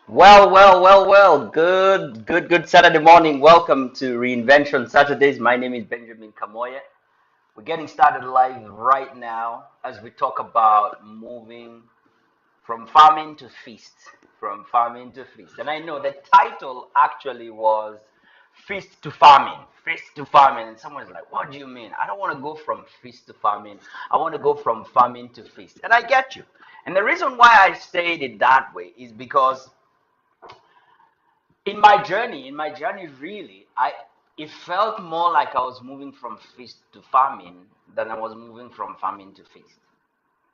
Well. Good Saturday morning. Welcome to Reinvention Saturdays. My name is Benjamin Kamoye. We're getting started live right now as we talk about moving from farming to feast. From farming to feast. And I know the title actually was Feast to Farming. Feast to Farming. And someone's like, what do you mean? I don't want to go from feast to farming. I want to go from farming to feast. And I get you. And the reason why I said it that way is because in my journey really I it felt more like I was moving from feast to famine than I was moving from famine to feast.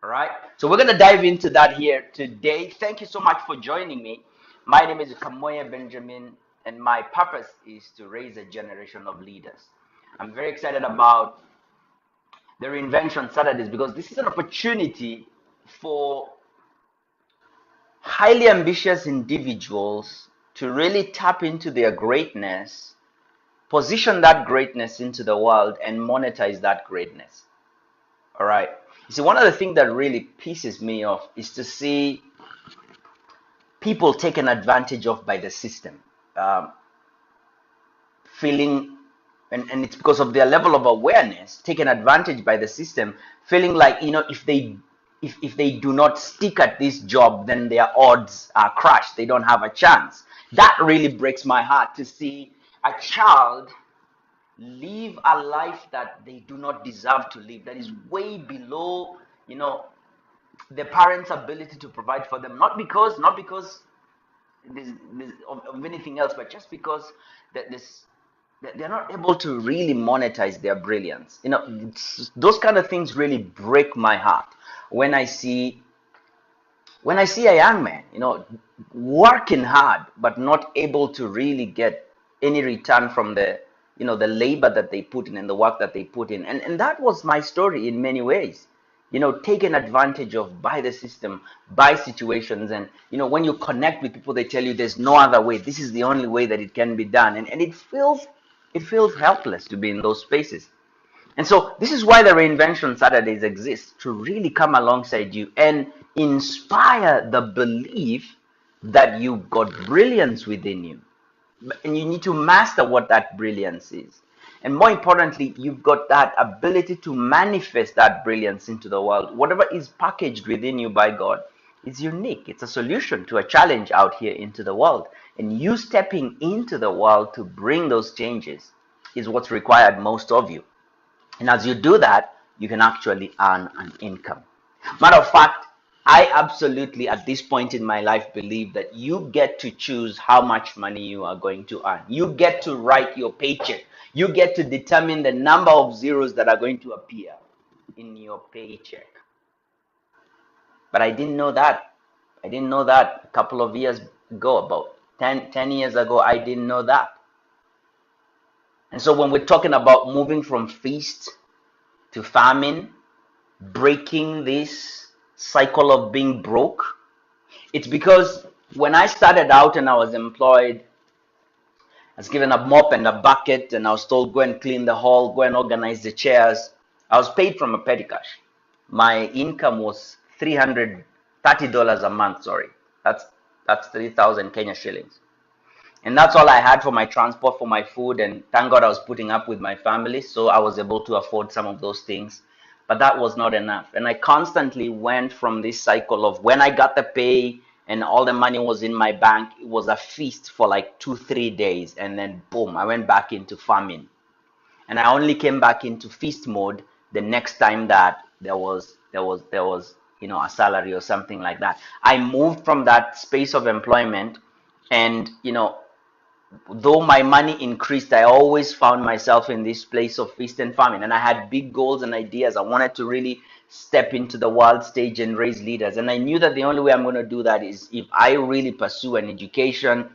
All right, so we're going to dive into that here today. Thank you so much for joining me. My name is Kamoya Benjamin, and my purpose is to raise a generation of leaders. I'm very excited about the Reinvention Saturdays because this is an opportunity for highly ambitious individuals to really tap into their greatness, position that greatness into the world, and monetize that greatness. All right. You see, one of the things that really pisses me off is to see people taken advantage of by the system, um, feeling, and it's because of their level of awareness, taken advantage by the system, feeling like, if they do not stick at this job, then their odds are crushed. They don't have a chance. That really breaks my heart to see a child live a life that they do not deserve to live, that is way below, you know, the parents' ability to provide for them. Not because of anything else, but just because that they're not able to really monetize their brilliance. Those kind of things really break my heart when I see a young man, working hard but not able to really get any return from the labor that they put in and the work that they put in. And that was my story in many ways. Taken advantage of by the system, by situations. And when you connect with people, they tell you there's no other way. This is the only way that it can be done. And it feels helpless to be in those spaces. And so this is why the Reinvention Saturdays exist, to really come alongside you and inspire the belief that you've got brilliance within you. And you need to master what that brilliance is. And more importantly, you've got that ability to manifest that brilliance into the world. Whatever is packaged within you by God is unique. It's a solution to a challenge out here into the world. And you stepping into the world to bring those changes is what's required most of you. And as you do that, you can actually earn an income. Matter of fact, I absolutely, at this point in my life, believe that you get to choose how much money you are going to earn. You get to write your paycheck. You get to determine the number of zeros that are going to appear in your paycheck. But I didn't know that. I didn't know that a couple of years ago, about 10 years ago, I didn't know that. And so when we're talking about moving from feast to famine, breaking this cycle of being broke, it's because when I started out and I was employed, I was given a mop and a bucket and I was told, go and clean the hall, go and organize the chairs. I was paid from a petty cash. My income was $330 a month, sorry. That's 3,000 Kenya shillings. And that's all I had for my transport, for my food, and thank God I was putting up with my family, so I was able to afford some of those things. But that was not enough. And I constantly went from this cycle of when I got the pay and all the money was in my bank, it was a feast for like 2, 3 days, and then boom, I went back into famine. And I only came back into feast mode the next time that there was a salary or something like that. I moved from that space of employment, and though my money increased, I always found myself in this place of feast and famine. And I had big goals and ideas. I wanted to really step into the world stage and raise leaders. And I knew that the only way I'm going to do that is if I really pursue an education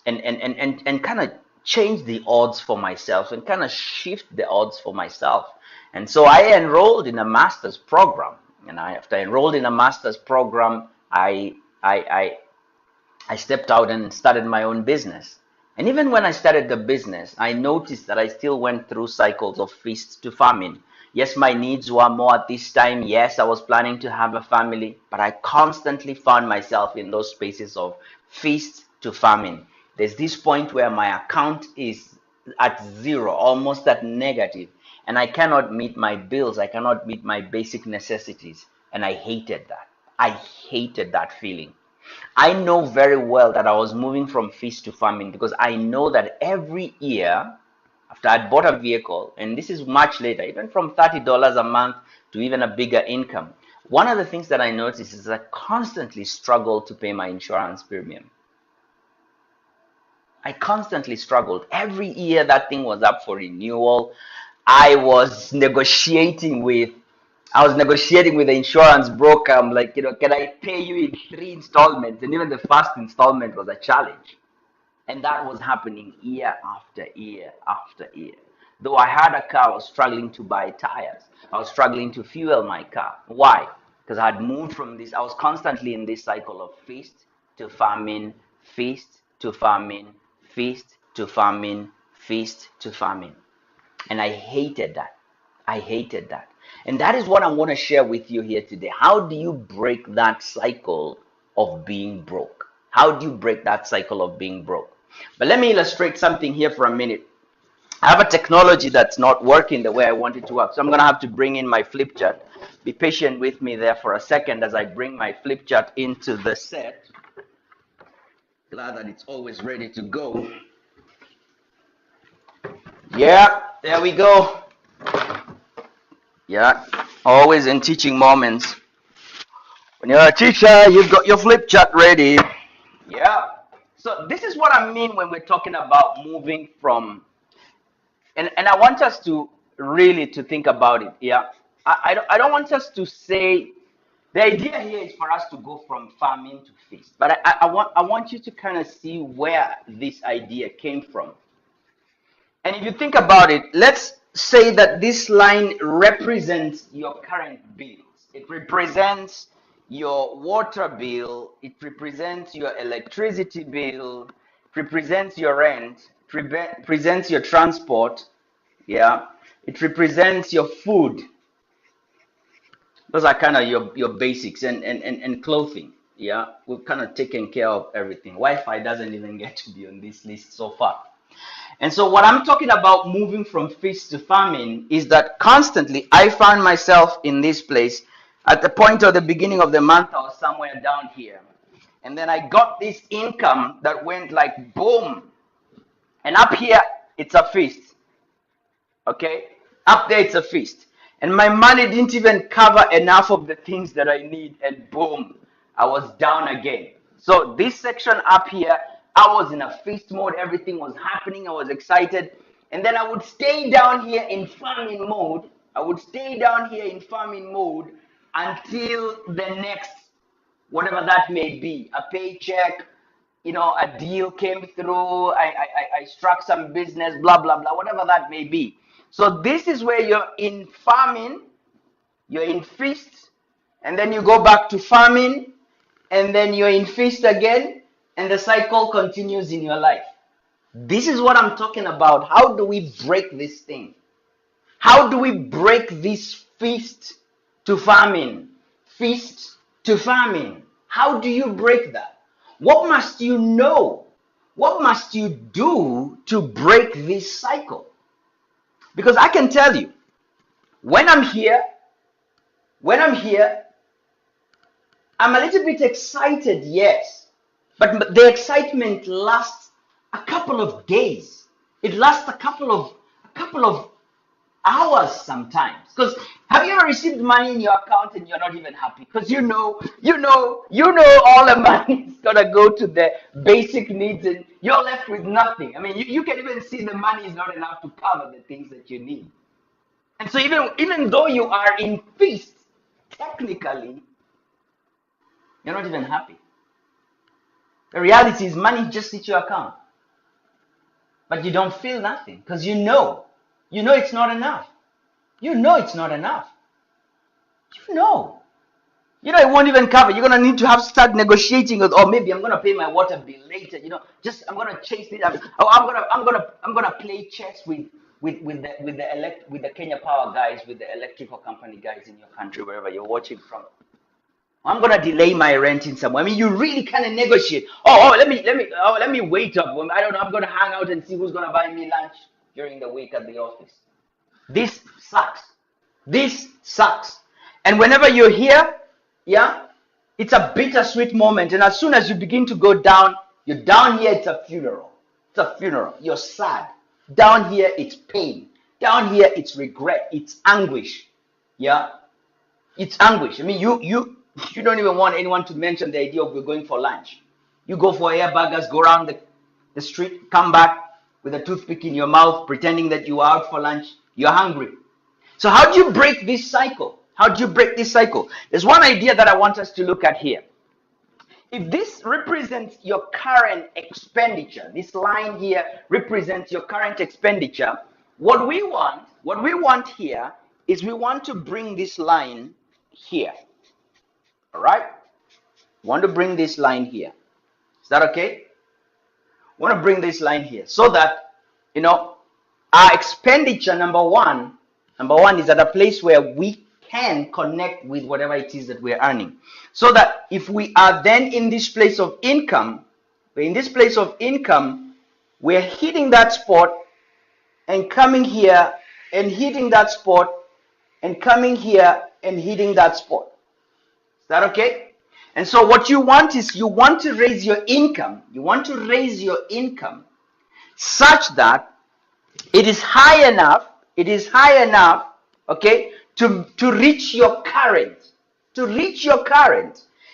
and kind of change the odds for myself and kind of shift the odds for myself. And so I enrolled in a master's program. And after I enrolled in a master's program, I stepped out and started my own business. And even when I started the business, I noticed that I still went through cycles of feast to famine. Yes, my needs were more at this time. Yes, I was planning to have a family, but I constantly found myself in those spaces of feast to famine. There's this point where my account is at zero, almost at negative, and I cannot meet my bills. I cannot meet my basic necessities. And I hated that. I hated that feeling. I know very well that I was moving from feast to famine because I know that every year after I'd bought a vehicle, and this is much later, even from $30 a month to even a bigger income, one of the things that I noticed is I constantly struggled to pay my insurance premium. I constantly struggled. Every year that thing was up for renewal, I was negotiating with the insurance broker. I'm like, can I pay you in 3 installments? And even the first installment was a challenge. And that was happening year after year after year. Though I had a car, I was struggling to buy tires. I was struggling to fuel my car. Why? Because I had moved from this, I was constantly in this cycle of feast to famine, feast to famine, feast to famine, feast to famine. And I hated that. I hated that. And that is what I want to share with you here today. How do you break that cycle of being broke? How do you break that cycle of being broke? But let me illustrate something here for a minute. I have a technology that's not working the way I want it to work. So I'm going to have to bring in my flip chart. Be patient with me there for a second as I bring my flip chart into the set. Glad that it's always ready to go. Yeah, there we go. Yeah, always in teaching moments. When you're a teacher, you've got your flip chart ready. Yeah. So this is what I mean when we're talking about moving from, and I want us to really to think about it. Yeah. I don't want us to say, the idea here is for us to go from famine to feast. But I want you to kind of see where this idea came from. And if you think about it, let's say that this line represents your current bills. It represents your water bill. It represents your electricity bill. It represents your rent. It represents your transport. Yeah. It represents your food. Those are kind of your basics and clothing. Yeah. We've kind of taken care of everything. Wi-Fi doesn't even get to be on this list so far. And so what I'm talking about moving from feast to famine is that constantly I found myself in this place. At the point of the beginning of the month, I was somewhere down here. And then I got this income that went like boom. And up here, it's a feast. Okay? Up there, it's a feast. And my money didn't even cover enough of the things that I need. And boom, I was down again. So this section up here, I was in a feast mode. Everything was happening. I was excited. And then I would stay down here in famine mode. I would stay down here in famine mode until the next, whatever that may be, a paycheck, a deal came through, I struck some business, blah, blah, blah, whatever that may be. So this is where you're in famine, you're in feast, and then you go back to famine, and then you're in feast again, and the cycle continues in your life. This is what I'm talking about. How do we break this thing? How do we break this feast to famine? Feast to famine. How do you break that? What must you know? What must you do to break this cycle? Because I can tell you, when I'm here, I'm a little bit excited, yes. But the excitement lasts a couple of days. It lasts a couple of hours sometimes. Because have you ever received money in your account and you're not even happy? Because you know all the money is gonna go to the basic needs and you're left with nothing. I mean, you can even see the money is not enough to cover the things that you need. And so even though you are in feast, technically, you're not even happy. The reality is money just hits your account. But you don't feel nothing because you know it's not enough. You know it's not enough. You know it won't even cover. You're gonna need to start negotiating with, oh, maybe I'm gonna pay my water bill later. I'm gonna chase it. I'm gonna play chess with with the Kenya Power guys, with the electrical company guys in your country, wherever you're watching from. I'm gonna delay my rent in some way. I mean, you really kind of negotiate. Let me wait up. I don't know. I'm gonna hang out and see who's gonna buy me lunch during the week at the office. This sucks. This sucks. And whenever you're here, yeah, it's a bittersweet moment. And as soon as you begin to go down, you're down here, it's a funeral. It's a funeral. You're sad. Down here, it's pain. Down here, it's regret. It's anguish. Yeah. It's anguish. I mean, you don't even want anyone to mention the idea of we're going for lunch. You go for air burgers, go around the street, come back with a toothpick in your mouth, pretending that you are out for lunch. You're hungry. So how do you break this cycle? How do you break this cycle? There's one idea that I want us to look at here. If this represents your current expenditure, this line here represents your current expenditure, what we want here is we want to bring this line here. All right? We want to bring this line here. Is that okay? We want to bring this line here so that, our expenditure, number one is at a place where we can connect with whatever it is that we're earning. So that if we are then in this place of income, we're hitting that spot and coming here and hitting that spot and coming here and hitting that spot. Is that okay? And so what you want is you want to raise your income. You want to raise your income such that it is high enough, okay, to reach your current.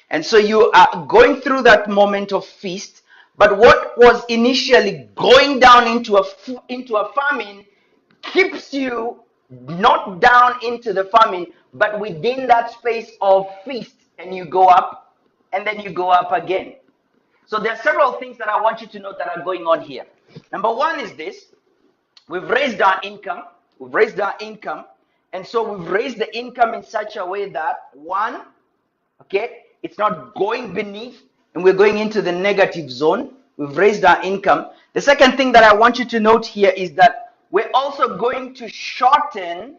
And so you are going through that moment of feast, but what was initially going down into a famine keeps you not down into the famine, but within that space of feast, and you go up, and then you go up again. So there are several things that I want you to know that are going on here. Number one is this. We've raised our income. And so we've raised the income in such a way that, one, okay, it's not going beneath, and we're going into the negative zone. We've raised our income. The second thing that I want you to note here is that we're also going to shorten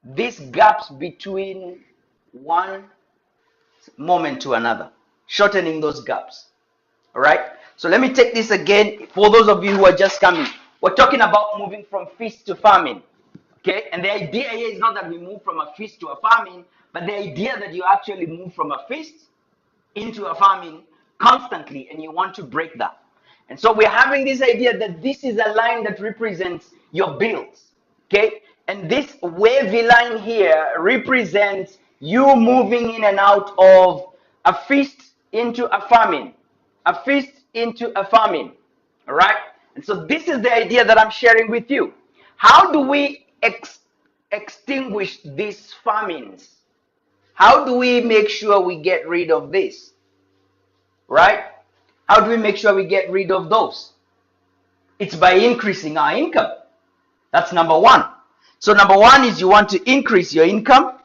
these gaps between one moment to another, shortening those gaps. All right. So let me take this again for those of you who are just coming. We're talking about moving from feast to famine. Okay. And the idea here is not that we move from a feast to a famine, but the idea that you actually move from a feast into a famine constantly, and you want to break that. And so we're having this idea that this is a line that represents your bills. Okay. And this wavy line here represents you moving in and out of a feast into a famine. A feast into a famine. All right? And so this is the idea that I'm sharing with you. How do we extinguish these famines? How do we make sure we get rid of this? Right? How do we make sure we get rid of those? It's by increasing our income. That's number one. So number one is you want to increase your income.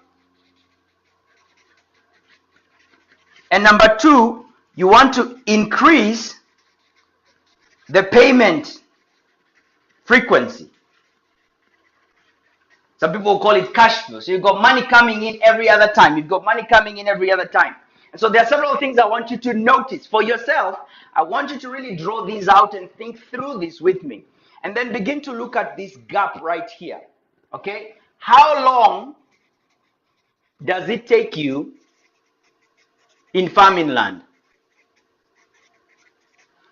And number two, you want to increase the payment frequency. Some people call it cash flow. So you've got money coming in every other time. And so there are several things I want you to notice for yourself. I want you to really draw these out and think through this with me. And then begin to look at this gap right here. Okay? How long does it take you in famine land?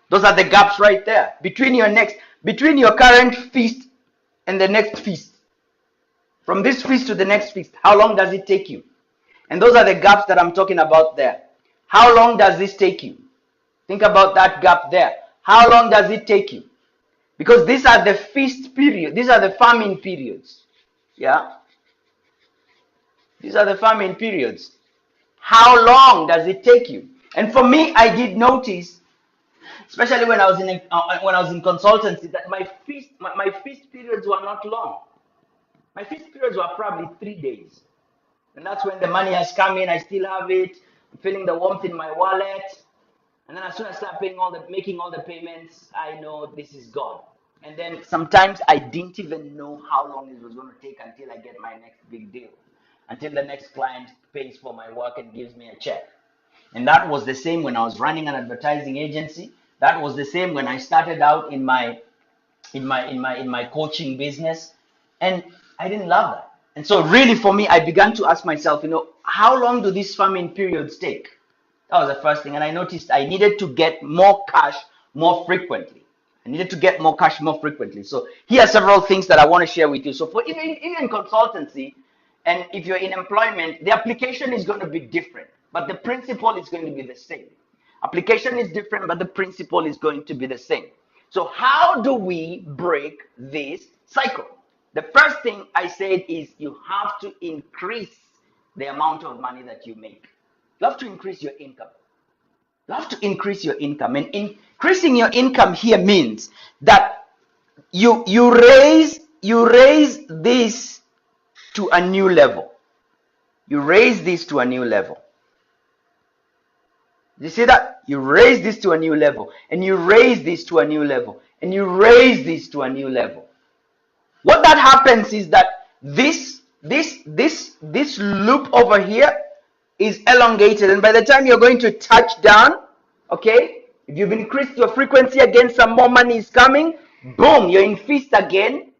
Those are the gaps right there between your current feast and the next feast. From this feast to the next feast, how long does it take you? And those are the gaps that I'm talking about there. How long does this take you? Think about that gap there. How long does it take you? Because these are the feast period. These are the famine periods. Yeah. These are the famine periods. How long does it take you? And for me, I did notice, especially when I was in consultancy, that my feast periods were not long. My feast periods were probably 3 days, and that's when the money has come in. I still have it. I'm feeling the warmth in my wallet, and then as soon as I start making all the payments, I know this is gone. And then sometimes I didn't even know how long it was going to take until I get my next big deal, until the next client pays for my work and gives me a check. And that was the same when I was running an advertising agency. That was the same when I started out in my coaching business. And I didn't love that. And so really for me, I began to ask myself, how long do these famine periods take? That was the first thing. And I noticed I needed to get more cash more frequently. I needed to get more cash more frequently. So here are several things that I want to share with you. So for even consultancy, and if you're in employment, the application is going to be different, but the principle is going to be the same. Application is different, but the principle is going to be the same. So how do we break this cycle? The first thing I said is you have to increase the amount of money that you make. You have to increase your income. You have to increase your income. And increasing your income here means that you raise this to a new level. You raise this to a new level. You see that? You raise this to a new level, and you raise this to a new level, and you raise this to a new level. What that happens is that this loop over here is elongated, and by the time you're going to touch down, okay, if you've increased your frequency again, some more money is coming, boom, you're in feast again.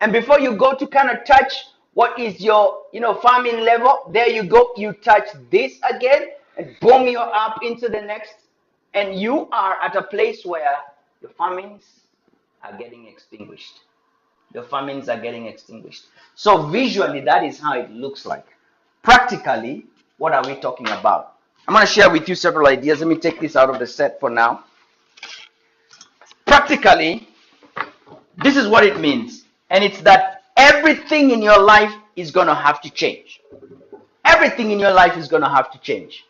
And before you go to kind of touch what is your farming level, there you go, you touch this again, and boom, you're up into the next, and you are at a place where your famines are getting extinguished. Your famines are getting extinguished. So visually, that is how it looks like. Practically, what are we talking about? I'm going to share with you several ideas. Let me take this out of the set for now. Practically, this is what it means. And it's that everything in your life is going to have to change. Everything in your life is going to have to change.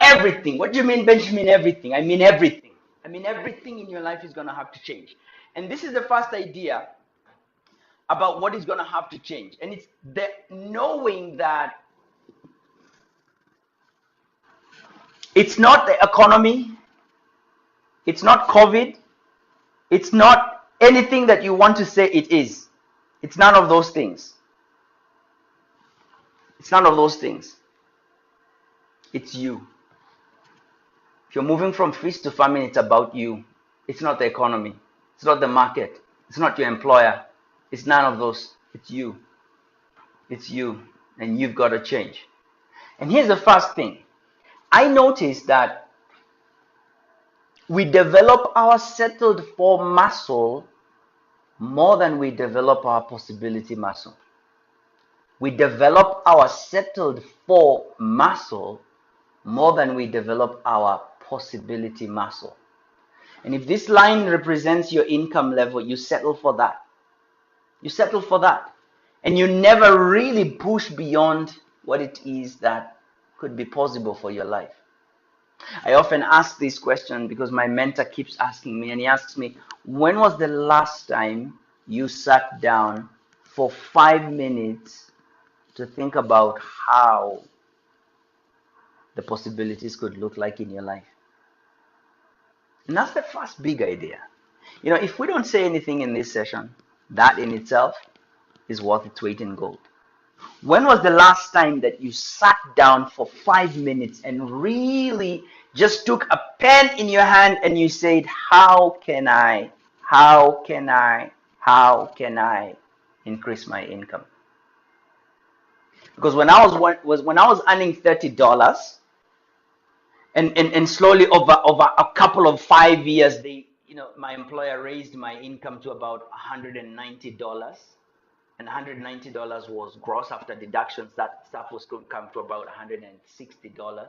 Everything. What do you mean, Benjamin? Everything. I mean everything. I mean everything in your life is going to have to change. And this is the first idea about what is going to have to change. And it's the knowing that it's not the economy, it's not COVID, it's not anything that you want to say it is. It's none of those things. It's none of those things. It's you. If you're moving from feast to famine, it's about you. It's not the economy. It's not the market. It's not your employer. It's none of those. It's you. It's you. And you've got to change. And here's the first thing. I noticed that we develop our settled for muscle more than we develop our possibility muscle. We develop our settled for muscle more than we develop our possibility muscle. And if this line represents your income level, you settle for that. You settle for that. And you never really push beyond what it is that could be possible for your life. I often ask this question because my mentor keeps asking me, and he asks me, when was the last time you sat down for 5 minutes to think about how the possibilities could look like in your life? And that's the first big idea. If we don't say anything in this session, that in itself is worth its weight in gold. When was the last time that you sat down for 5 minutes and really just took a pen in your hand and you said, how can I increase my income? Because when I was earning $30, and slowly over a couple of 5 years, my employer raised my income to about $190. And $190 was gross after deductions. That stuff was going to come to about $160.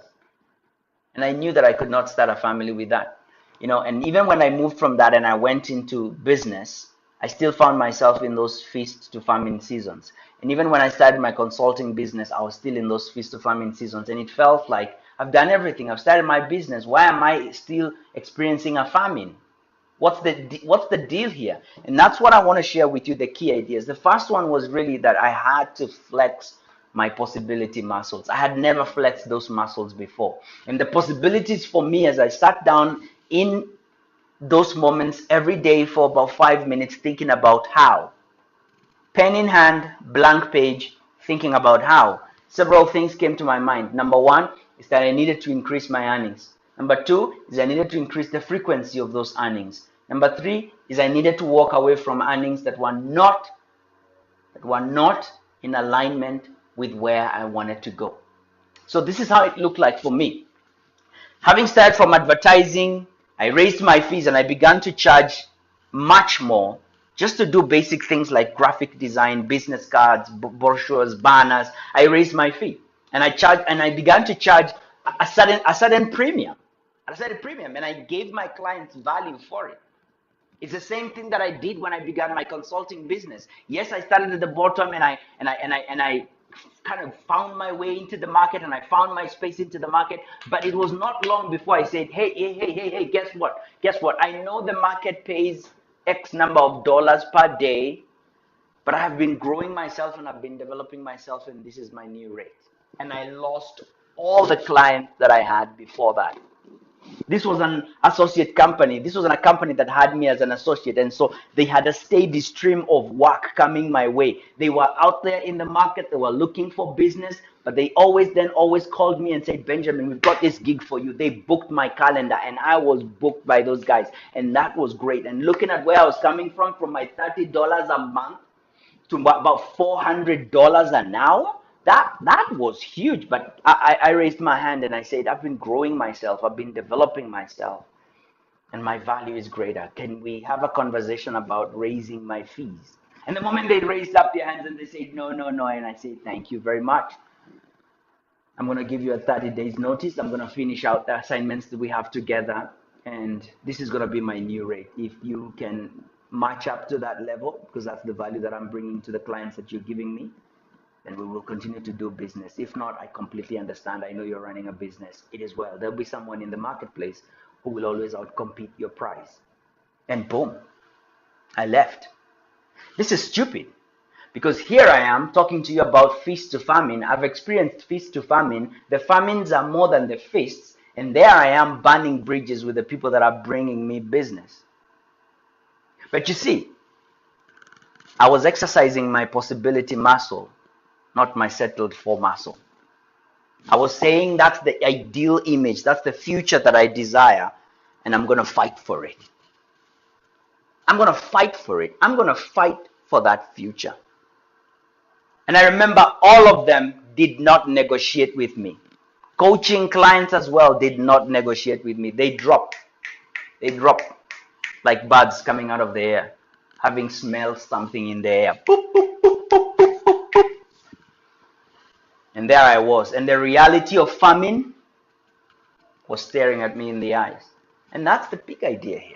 And I knew that I could not start a family with that. And even when I moved from that and I went into business, I still found myself in those feast to famine seasons. And even when I started my consulting business, I was still in those feast to famine seasons. And it felt like I've done everything. I've started my business. Why am I still experiencing a famine? What's the deal here? And that's what I want to share with you, the key ideas. The first one was really that I had to flex my possibility muscles. I had never flexed those muscles before. And the possibilities for me as I sat down in those moments every day for about 5 minutes, thinking about how. Pen in hand, blank page, thinking about how. Several things came to my mind. Number one is that I needed to increase my earnings. Number two is I needed to increase the frequency of those earnings. Number three is I needed to walk away from earnings that were not in alignment with where I wanted to go. So this is how it looked like for me. Having started from advertising, I raised my fees and I began to charge much more just to do basic things like graphic design, business cards, brochures, banners. I raised my fee and I began to charge a certain premium, and I gave my clients value for it. It's the same thing that I did when I began my consulting business. Yes, I started at the bottom and I kind of found my way into the market and I found my space into the market. But it was not long before I said, hey, guess what? Guess what? I know the market pays X number of dollars per day, but I have been growing myself and I've been developing myself, and this is my new rate. And I lost all the clients that I had before that. This was an associate company. This was a company that had me as an associate. And so they had a steady stream of work coming my way. They were out there in the market. They were looking for business, but they always called me and said, Benjamin, we've got this gig for you. They booked my calendar and I was booked by those guys. And that was great. And looking at where I was coming from my $30 a month to about $400 an hour, that was huge. But I raised my hand and I said, I've been growing myself, I've been developing myself, and my value is greater. Can we have a conversation about raising my fees? And the moment they raised up their hands and they said, no, and I said, thank you very much. I'm going to give you a 30 days notice. I'm going to finish out the assignments that we have together. And this is going to be my new rate. If you can match up to that level, because that's the value that I'm bringing to the clients that you're giving me, then we will continue to do business. If not, I completely understand. I know you're running a business. It is well. There'll be someone in the marketplace who will always outcompete your price. And boom, I left. This is stupid. Because here I am talking to you about feast to famine. I've experienced feast to famine. The famines are more than the feasts. And there I am burning bridges with the people that are bringing me business. But you see, I was exercising my possibility muscle, not my settled for muscle. I was saying that's the ideal image. That's the future that I desire. And I'm going to fight for it. I'm going to fight for it. I'm going to fight for that future. And I remember all of them did not negotiate with me. Coaching clients as well did not negotiate with me. They dropped. They dropped like birds coming out of the air, having smelled something in the air. Boop, boop, boop, boop, boop, boop, boop. And there I was. And the reality of famine was staring at me in the eyes. And that's the big idea here.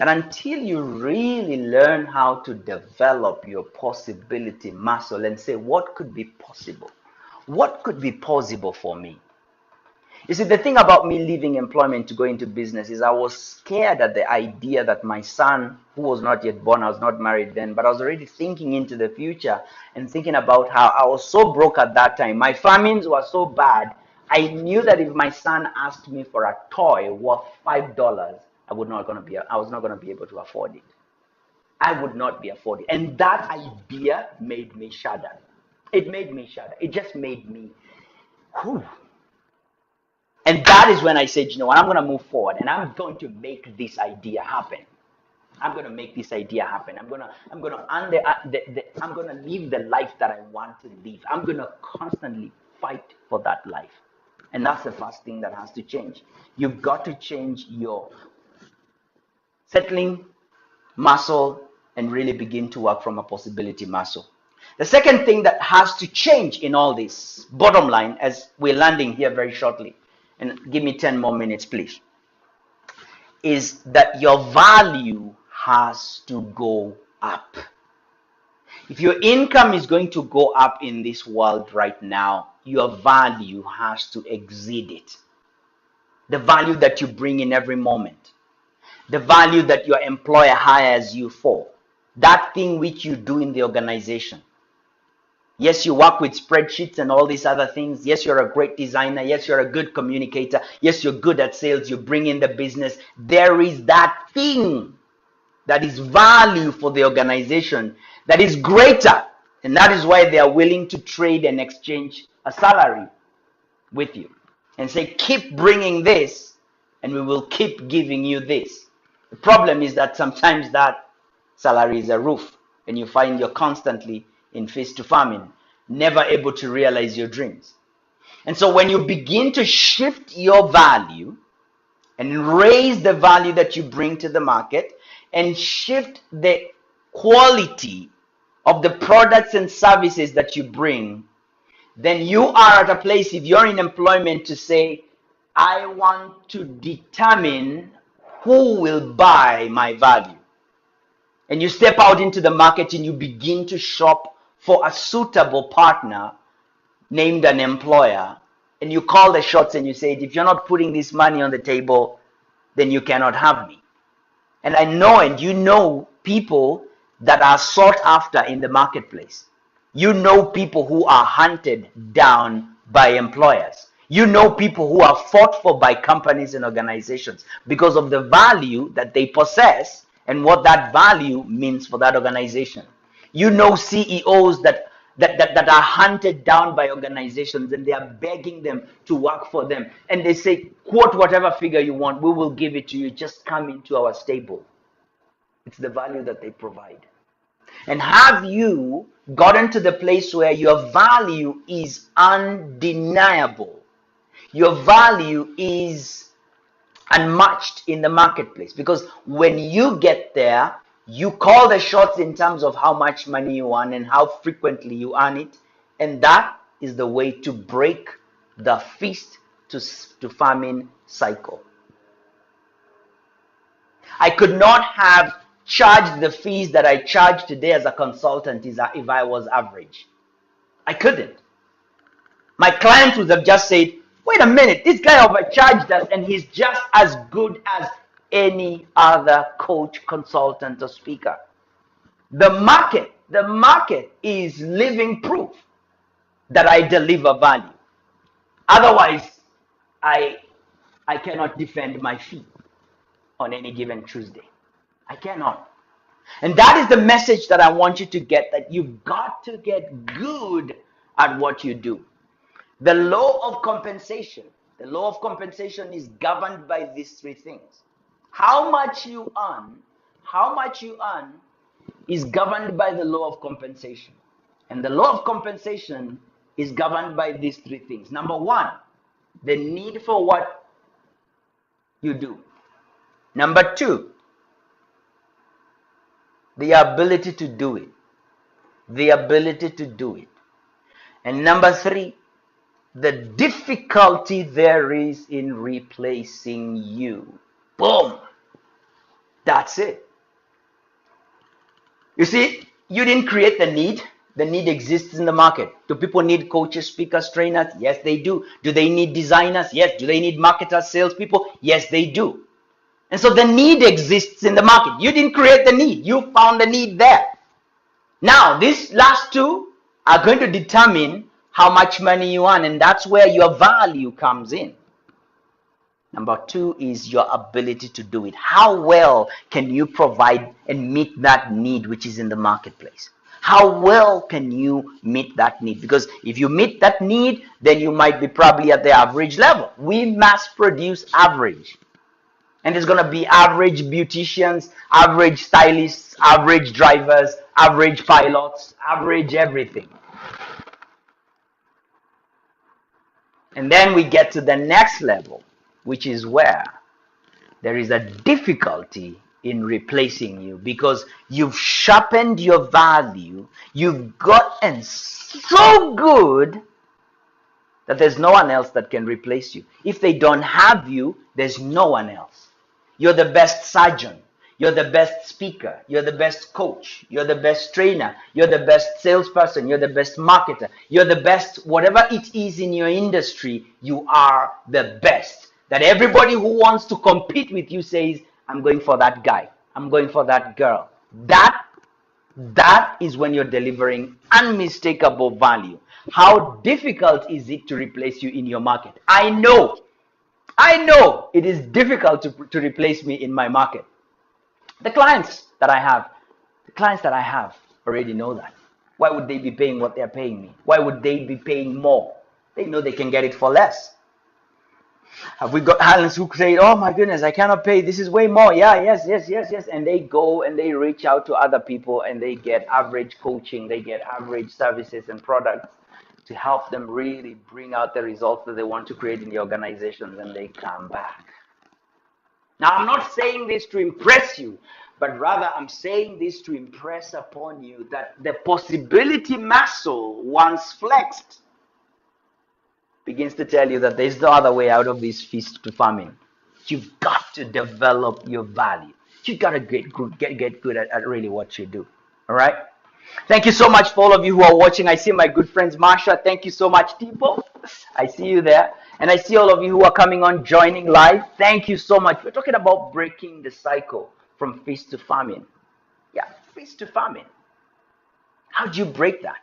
And until you really learn how to develop your possibility muscle and say, what could be possible? What could be possible for me? You see, the thing about me leaving employment to go into business is I was scared at the idea that my son, who was not yet born, I was not married then, but I was already thinking into the future and thinking about how I was so broke at that time. My famines were so bad. I knew that if my son asked me for a toy worth $5, I was not going to be able to afford it. I would not be afforded. And that idea made me shudder. It made me shudder. It just made me, whew. And that is when I said, you know what, I'm going to move forward and I'm going to make this idea happen. I'm going to make this idea happen. I'm going to live the life that I want to live. I'm going to constantly fight for that life. And that's the first thing that has to change. You've got to change your settling muscle and really begin to work from a possibility muscle. The second thing that has to change in all this, bottom line, as we're landing here very shortly, and give me 10 more minutes, please, is that your value has to go up. If your income is going to go up in this world right now, your value has to exceed it. The value that you bring in every moment. The value that your employer hires you for. That thing which you do in the organization. Yes, you work with spreadsheets and all these other things. Yes, you're a great designer. Yes, you're a good communicator. Yes, you're good at sales. You bring in the business. There is that thing that is value for the organization that is greater. And that is why they are willing to trade and exchange a salary with you and say, keep bringing this and we will keep giving you this. The problem is that sometimes that salary is a roof and you find you're constantly in feast to famine, never able to realize your dreams. And so when you begin to shift your value and raise the value that you bring to the market and shift the quality of the products and services that you bring, then you are at a place, if you're in employment, to say, I want to determine who will buy my value. And you step out into the market and you begin to shop for a suitable partner named an employer. And you call the shots and you say, if you're not putting this money on the table, then you cannot have me. And I know, and you know people that are sought after in the marketplace. You know people who are hunted down by employers. You know people who are fought for by companies and organizations because of the value that they possess and what that value means for that organization. You know CEOs that are hunted down by organizations and they are begging them to work for them. And they say, quote whatever figure you want, we will give it to you. Just come into our stable. It's the value that they provide. And have you gotten to the place where your value is undeniable? Your value is unmatched in the marketplace. Because when you get there, you call the shots in terms of how much money you earn and how frequently you earn it. And that is the way to break the feast to famine cycle. I could not have charged the fees that I charge today as a consultant if I was average. I couldn't. My clients would have just said, wait a minute, this guy overcharged us and he's just as good as any other coach, consultant, or speaker. The market is living proof that I deliver value. Otherwise, I cannot defend my fee on any given Tuesday. I cannot. And that is the message that I want you to get, that you've got to get good at what you do. The law of compensation. The law of compensation is governed by these three things. How much you earn is governed by the law of compensation. And the law of compensation is governed by these three things. Number one, the need for what you do. Number two, the ability to do it. The ability to do it. And number three, the difficulty there is in replacing you. Boom. That's it. You see, you didn't create the need. The need exists in the market. Do people need coaches, speakers, trainers? Yes, they do. Do they need designers? Yes. Do they need marketers, salespeople? Yes, they do. And so the need exists in the market. You didn't create the need. You found the need there. Now, these last two are going to determine how much money you earn, and that's where your value comes in. Number two is your ability to do it. How well can you provide and meet that need which is in the marketplace? How well can you meet that need? Because if you meet that need, then you might be probably at the average level. We mass produce average. And there's going to be average beauticians, average stylists, average drivers, average pilots, average everything. And then we get to the next level, which is where there is a difficulty in replacing you because you've sharpened your value, you've gotten so good that there's no one else that can replace you. If they don't have you, there's no one else. You're the best surgeon. You're the best speaker. You're the best coach. You're the best trainer. You're the best salesperson. You're the best marketer. You're the best, whatever it is in your industry, you are the best. That everybody who wants to compete with you says, I'm going for that guy. I'm going for that girl. That That is when you're delivering unmistakable value. How difficult is it to replace you in your market? I know it is difficult to replace me in my market. The clients that I have, already know that. Why would they be paying what they're paying me? Why would they be paying more? They know they can get it for less. Have we got clients who say, oh my goodness, I cannot pay, this is way more. Yeah, yes. And they go and they reach out to other people and they get average coaching, they get average services and products to help them really bring out the results that they want to create in the organizations, and they come back. Now, I'm not saying this to impress you, but rather I'm saying this to impress upon you that the possibility muscle, once flexed, begins to tell you that there's no other way out of this feast to famine. You've got to develop your value. You've got to get good at really what you do. All right? Thank you so much for all of you who are watching. I see my good friends, Marsha. Thank you so much, Tipo. I see you there. And I see all of you who are coming on, joining live. Thank you so much. We're talking about breaking the cycle from feast to famine. Yeah, feast to famine. How do you break that?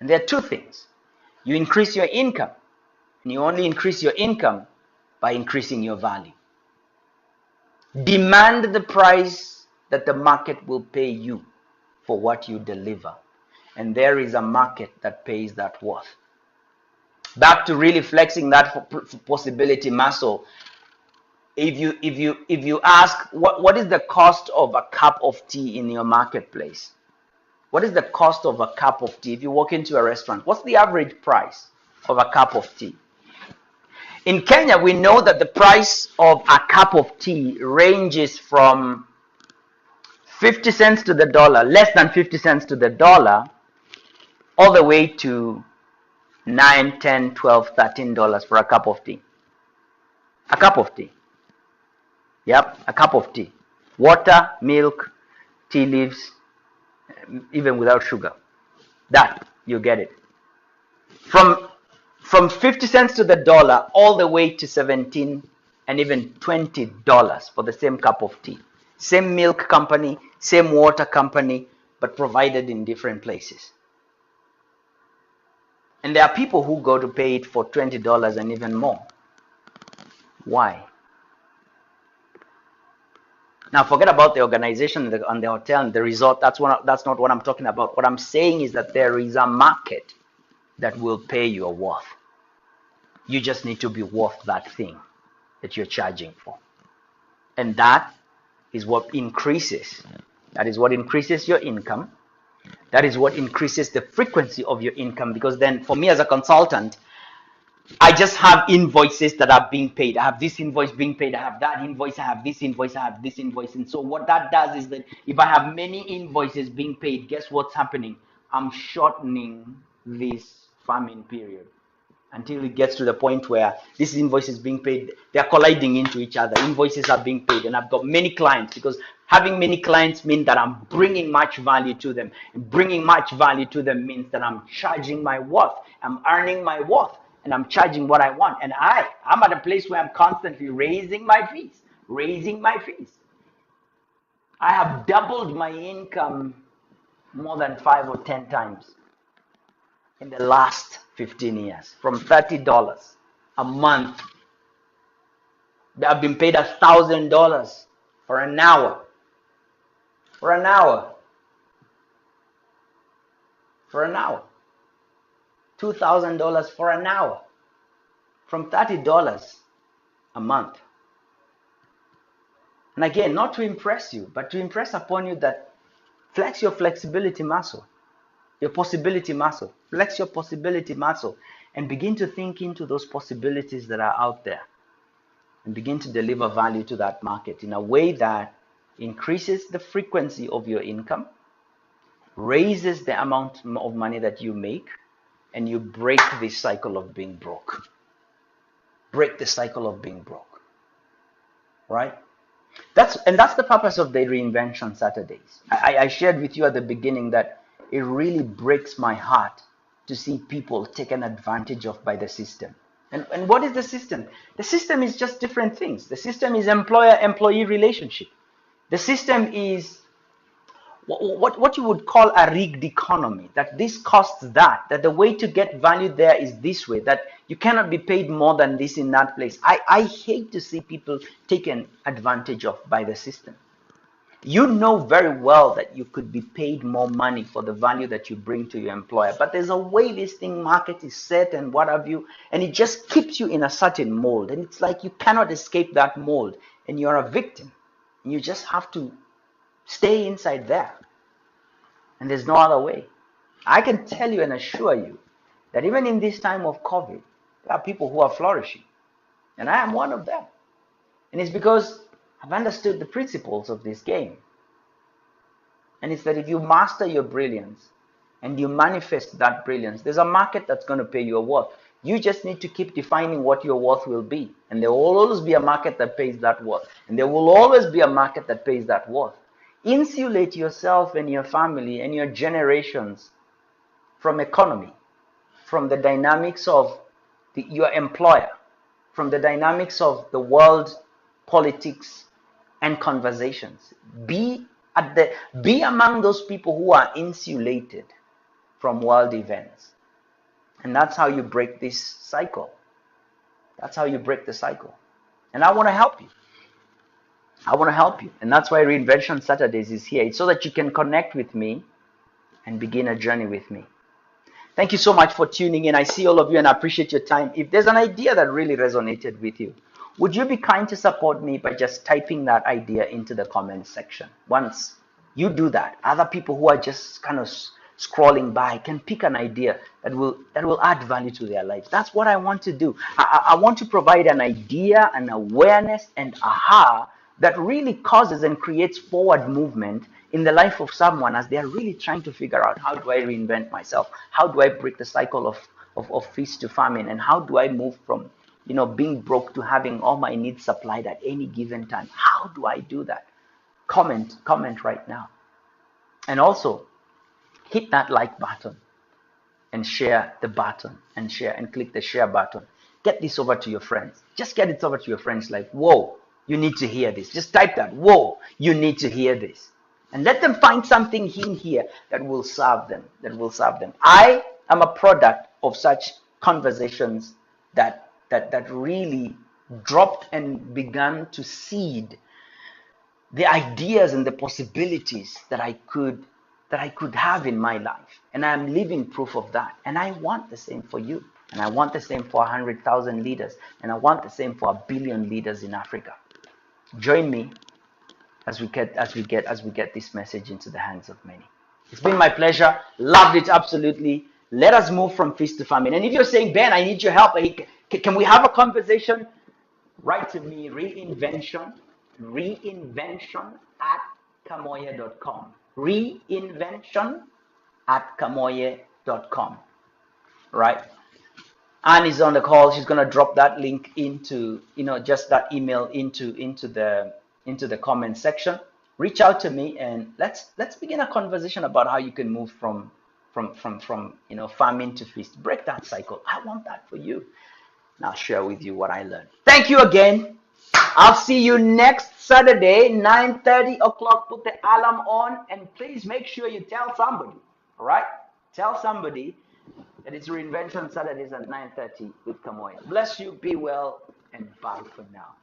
And there are two things. You increase your income. And you only increase your income by increasing your value. Demand the price that the market will pay you for what you deliver. And there is a market that pays that worth. Back to really flexing that possibility muscle. If you ask what is the cost of a cup of tea in your marketplace? What is the cost of a cup of tea? If you walk into a restaurant, what's the average price of a cup of tea? In Kenya, we know that the price of a cup of tea ranges from 50 cents to the dollar, less than 50 cents to the dollar, all the way to $9, $10, $12, $13 for a cup of tea. A cup of tea. Yep, a cup of tea. Water, milk, tea leaves, even without sugar. That, you get it. From 50 cents to the dollar all the way to 17 and even $20 for the same cup of tea. Same milk company, same water company, but provided in different places. And there are people who go to pay it for $20 and even more. Why? Now forget about the organization and the hotel and the resort. That's not what I'm talking about. What I'm saying is that there is a market that will pay your worth. You just need to be worth that thing that you're charging for. And that is what increases. That is what increases your income. That is what increases the frequency of your income, because then for me as a consultant, I just have invoices that are being paid. I have this invoice being paid. I have that invoice. I have this invoice. I have this invoice. And so what that does is that if I have many invoices being paid, guess what's happening? I'm shortening this famine period until it gets to the point where this invoice is being paid. They're colliding into each other. Invoices are being paid. And I've got many clients, because having many clients means that I'm bringing much value to them. And bringing much value to them means that I'm charging my worth. I'm earning my worth. And I'm charging what I want. And I'm at a place where I'm constantly raising my fees. I have doubled my income more than 5 or 10 times in the last 15 years. From $30 a month, I've been paid $1,000 for an hour. For an hour. $2,000 for an hour. From $30 a month. And again, not to impress you, but to impress upon you that flex your flexibility muscle, your possibility muscle. Flex your possibility muscle and begin to think into those possibilities that are out there, and begin to deliver value to that market in a way that increases the frequency of your income, raises the amount of money that you make, and you break this cycle of being broke. Break the cycle of being broke. Right? That's the purpose of the Reinvention Saturdays. I shared with you at the beginning that it really breaks my heart to see people taken advantage of by the system. And what is the system? The system is just different things. The system is employer-employee relationship. The system is what you would call a rigged economy, that this costs that the way to get value there is this way, that you cannot be paid more than this in that place. I hate to see people taken advantage of by the system. You know very well that you could be paid more money for the value that you bring to your employer, but there's a way this thing market is set and what have you, and it just keeps you in a certain mold, and it's like you cannot escape that mold, and you're a victim, and you just have to stay inside there, and there's no other way. I can tell you and assure you that even in this time of COVID, there are people who are flourishing, and I am one of them, and it's because I've understood the principles of this game. And it's that if you master your brilliance and you manifest that brilliance, there's a market that's going to pay your worth. You just need to keep defining what your worth will be. And there will always be a market that pays that worth. And there will always be a market that pays that worth. Insulate yourself and your family and your generations from economy, from the dynamics of your employer, from the dynamics of the world, politics, and conversations. Be among those people who are insulated from world events. And that's how you break this cycle. That's how you break the cycle. And I want to help you. I want to help you. And that's why Reinvention Saturdays is here. It's so that you can connect with me and begin a journey with me. Thank you so much for tuning in. I see all of you and I appreciate your time. If there's an idea that really resonated with you, would you be kind to support me by just typing that idea into the comment section? Once you do that, other people who are just kind of scrolling by can pick an idea that will add value to their lives. That's what I want to do. I want to provide an idea, an awareness, and aha that really causes and creates forward movement in the life of someone as they are really trying to figure out, how do I reinvent myself? How do I break the cycle of feast to famine? And how do I move from being broke to having all my needs supplied at any given time? How do I do that? Comment right now. And also hit that like button and share the button and click the share button. Get this over to your friends. Just get it over to your friends like, whoa, you need to hear this. Just type that, whoa, you need to hear this. And let them find something in here that will serve them, I am a product of such conversations that really dropped and began to seed the ideas and the possibilities that I could have in my life. And I'm living proof of that. And I want the same for you. And I want the same for 100,000 leaders. And I want the same for 1 billion leaders in Africa. Join me as we get this message into the hands of many. It's been my pleasure. Loved it absolutely. Let us move from feast to famine. And if you're saying, Ben, I need your help, can we have a conversation? Write to me, reinvention at kamoye.com. Reinvention at kamoye.com. Right? Anne is on the call. She's going to drop that link into, just that email into the comment section. Reach out to me and let's begin a conversation about how you can move from famine to feast. Break that cycle. I want that for you. And I'll share with you what I learned. Thank you again. I'll see you next Saturday, 9:30 o'clock. Put the alarm on and please make sure you tell somebody. All right? Tell somebody that it's Reinvention Saturdays at 9:30 with Kamoye. Bless you, be well, and bye for now.